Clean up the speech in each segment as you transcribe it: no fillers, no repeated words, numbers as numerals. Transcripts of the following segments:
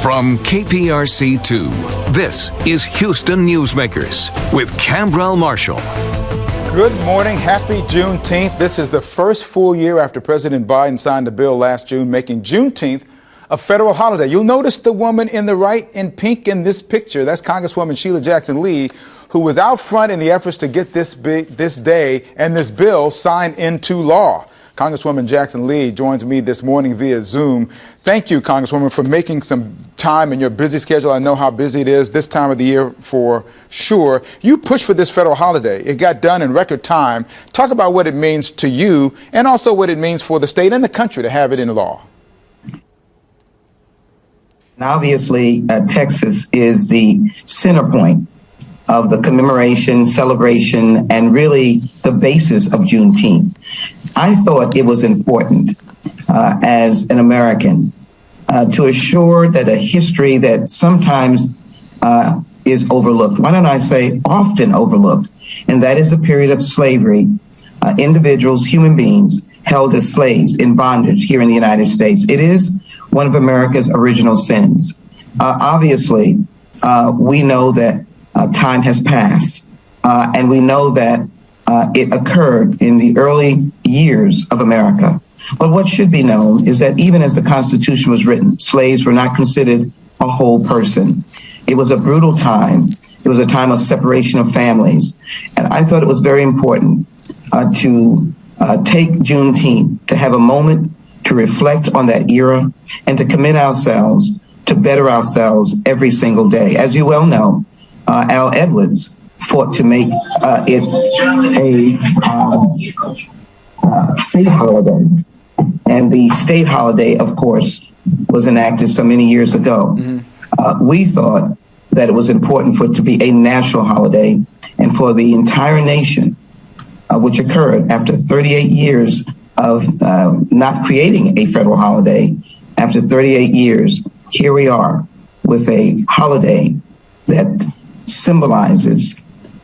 From KPRC2, this is Houston Newsmakers with Cambrell Marshall. Good morning. Happy Juneteenth. This is the first full year after President Biden signed a bill last June making Juneteenth a federal holiday. You'll notice the woman in the right in pink in this picture. That's Congresswoman Sheila Jackson Lee, who was out front in the efforts to get this day and this bill signed into law. Congresswoman Jackson Lee joins me this morning via Zoom. Thank you, Congresswoman, for making some time in your busy schedule. I know how busy it is this time of the year for sure. You pushed for this federal holiday. It got done in record time. Talk about what it means to you and also what it means for the state and the country to have it in law. Obviously, Texas is the center point of the commemoration, celebration, and really the basis of Juneteenth. I thought it was important as an American to assure that a history that sometimes is overlooked, why don't I say often overlooked, and that is the period of slavery, individuals, human beings held as slaves in bondage here in the United States. It is one of America's original sins. Obviously, we know that time has passed, and we know that it occurred in the early years of America. But what should be known is that even as the Constitution was written, slaves were not considered a whole person. It was a brutal time. It was a time of separation of families. And I thought it was very important to take Juneteenth, to have a moment to reflect on that era and to commit ourselves to better ourselves every single day. As you well know, Al Edwards fought to make it a state holiday. And the state holiday, of course, was enacted so many years ago. We thought that it was important for it to be a national holiday and for the entire nation, which occurred after 38 years of not creating a federal holiday. After 38 years, here we are with a holiday that symbolizes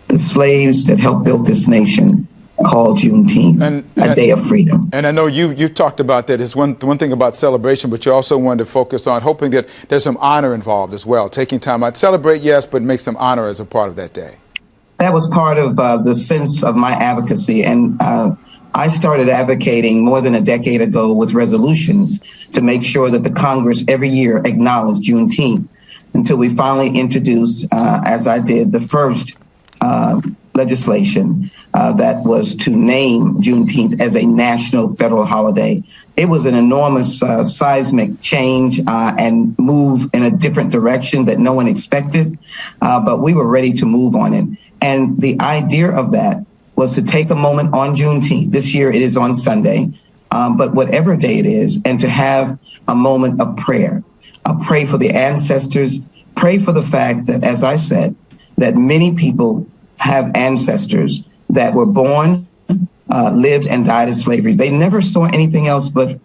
the slaves that helped build this nation, called Juneteenth, a day of freedom. And I know you've talked about that. It's one thing about celebration, but you also wanted to focus on hoping that there's some honor involved as well. Taking time out, celebrate, yes, but make some honor as a part of that day. That was part of the sense of my advocacy. And I started advocating more than a decade ago with resolutions to make sure that the Congress every year acknowledged Juneteenth until we finally introduced, as I did, the first legislation that was to name Juneteenth as a national federal holiday. It was an enormous seismic change and move in a different direction that no one expected, but we were ready to move on it. And the idea of that was to take a moment on Juneteenth. This year it is on Sunday, but whatever day it is, and to have a moment of prayer. Pray for the ancestors, pray for the fact that, as I said, that many people have ancestors that were born, lived, and died in slavery. They never saw anything else but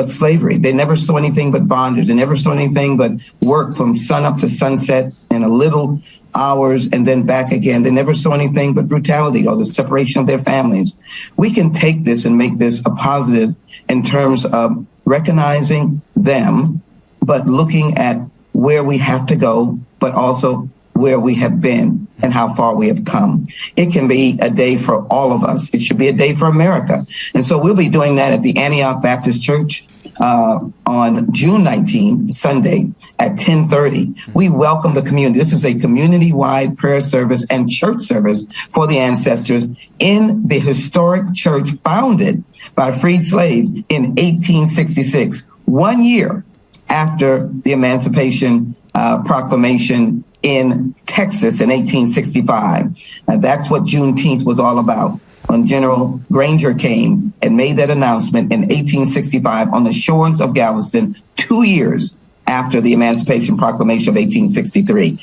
slavery. They never saw anything but bondage. They never saw anything but work from sun up to sunset in a little hours and then back again. They never saw anything but brutality or the separation of their families. We can take this and make this a positive in terms of recognizing them, but looking at where we have to go, but also where we have been and how far we have come. It can be a day for all of us. It should be a day for America. And so we'll be doing that at the Antioch Baptist Church on June 19th, Sunday at 10:30. We welcome the community. This is a community-wide prayer service and church service for the ancestors in the historic church founded by freed slaves in 1866, 1 year after the Emancipation Proclamation in Texas in 1865. And that's what Juneteenth was all about. When General Granger came and made that announcement in 1865 on the shores of Galveston, 2 years after the Emancipation Proclamation of 1863.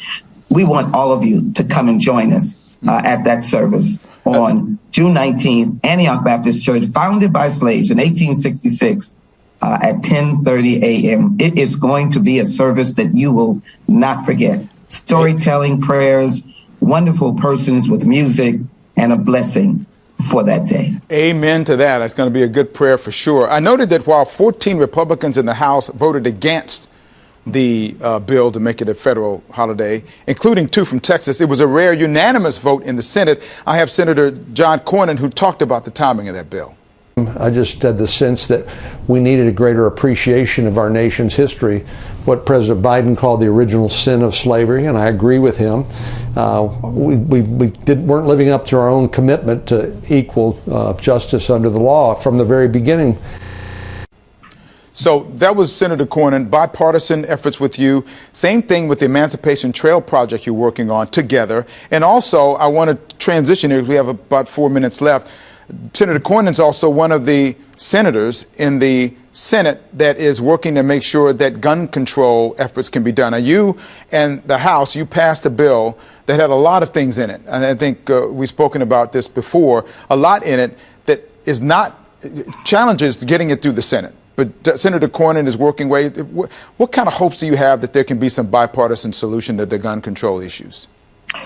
We want all of you to come and join us at that service on June 19th, Antioch Baptist Church, founded by slaves in 1866. At 10:30 a.m. It is going to be a service that you will not forget. Storytelling, prayers, wonderful persons with music, and a blessing for that day. Amen to that. It's going to be a good prayer for sure. I noted that while 14 Republicans in the House voted against the bill to make it a federal holiday, including 2 from Texas. It was a rare unanimous vote in the Senate. I have Senator John Cornyn, who talked about the timing of that bill. I just had the sense that we needed a greater appreciation of our nation's history, what President Biden called the original sin of slavery, and I agree with him. We weren't living up to our own commitment to equal justice under the law from the very beginning. So that was Senator Cornyn, bipartisan efforts with you. Same thing with the Emancipation Trail project you're working on together. And also, I want to transition here because we have about 4 minutes left. Senator Cornyn is also one of the senators in the Senate that is working to make sure that gun control efforts can be done. Now, you and the House, you passed a bill that had a lot of things in it. And I think we've spoken about this before, a lot in it that is not challenges getting it through the Senate. But Senator Cornyn is working way. What kind of hopes do you have that there can be some bipartisan solution to the gun control issues?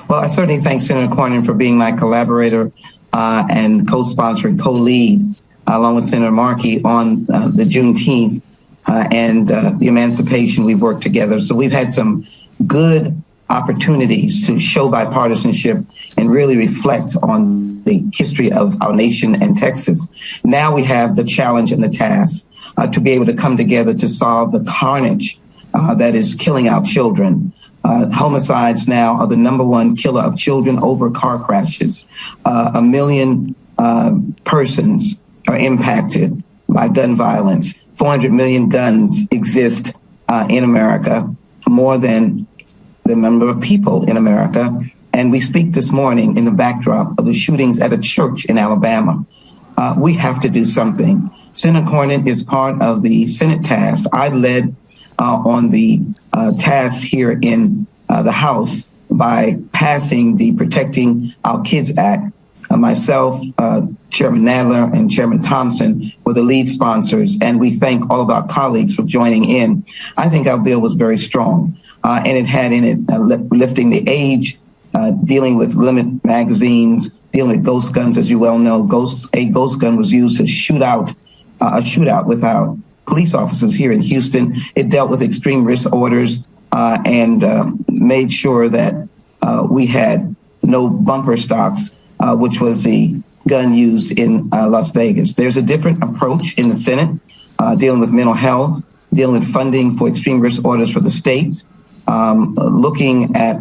Well, I certainly thank Senator Cornyn for being my collaborator and co-sponsor and co-lead, along with Senator Markey, on the Juneteenth and the emancipation. We've worked together. So we've had some good opportunities to show bipartisanship and really reflect on the history of our nation and Texas. Now we have the challenge and the task to be able to come together to solve the carnage that is killing our children. Homicides now are the #1 killer of children over car crashes. 1 million persons are impacted by gun violence. 400 million guns exist in America, more than the number of people in America. And we speak this morning in the backdrop of the shootings at a church in Alabama. We have to do something. Senator Cornyn is part of the Senate task. I led on the task here in the House by passing the Protecting Our Kids Act. Myself, Chairman Nadler, and Chairman Thompson were the lead sponsors, and we thank all of our colleagues for joining in. I think our bill was very strong, and it had in it lifting the age, dealing with limit magazines, dealing with ghost guns. As you well know, a ghost gun was used to shoot out a shootout with our police officers here in Houston. It dealt with extreme risk orders and made sure that we had no bumper stocks, which was the gun used in Las Vegas. There's a different approach in the Senate, dealing with mental health, dealing with funding for extreme risk orders for the states, looking at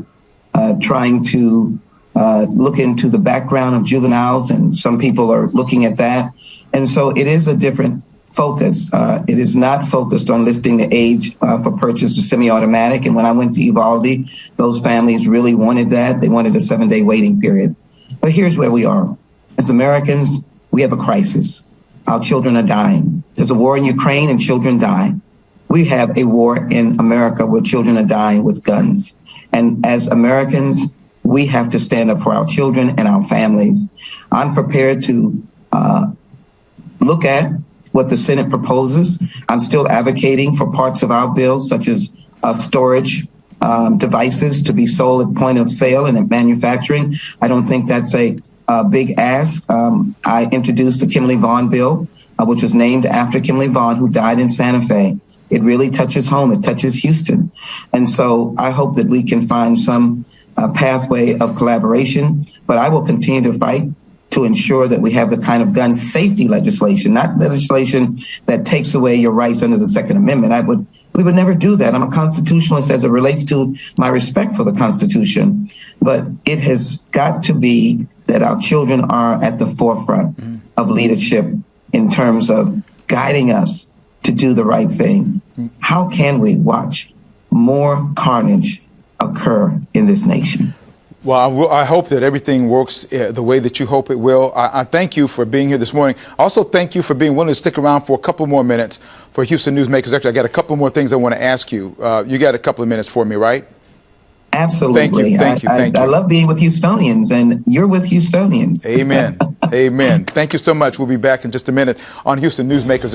trying to look into the background of juveniles, and some people are looking at that. And so it is a different focus. It is not focused on lifting the age for purchase of semi-automatic. And when I went to Uvalde, those families really wanted that. They wanted a 7-day waiting period. But here's where we are. As Americans, we have a crisis. Our children are dying. There's a war in Ukraine and children die. We have a war in America where children are dying with guns. And as Americans, we have to stand up for our children and our families. I'm prepared to look at what the Senate proposes. I'm still advocating for parts of our bill, such as storage devices to be sold at point of sale and at manufacturing. I don't think that's a big ask. I introduced the Kimberly Vaughn bill, which was named after Kimberly Vaughn, who died in Santa Fe. It really touches home. It touches Houston. And so I hope that we can find some pathway of collaboration, but I will continue to fight to ensure that we have the kind of gun safety legislation, not legislation that takes away your rights under the Second Amendment. We would never do that. I'm a constitutionalist as it relates to my respect for the Constitution, but it has got to be that our children are at the forefront of leadership in terms of guiding us to do the right thing. How can we watch more carnage occur in this nation? Well, I hope that everything works the way that you hope it will. I thank you for being here this morning. Also, thank you for being willing to stick around for a couple more minutes for Houston Newsmakers. Actually, I got a couple more things I want to ask you. You got a couple of minutes for me, right? Absolutely. Thank you. I love being with Houstonians, and you're with Houstonians. Amen. Amen. Thank you so much. We'll be back in just a minute on Houston Newsmakers.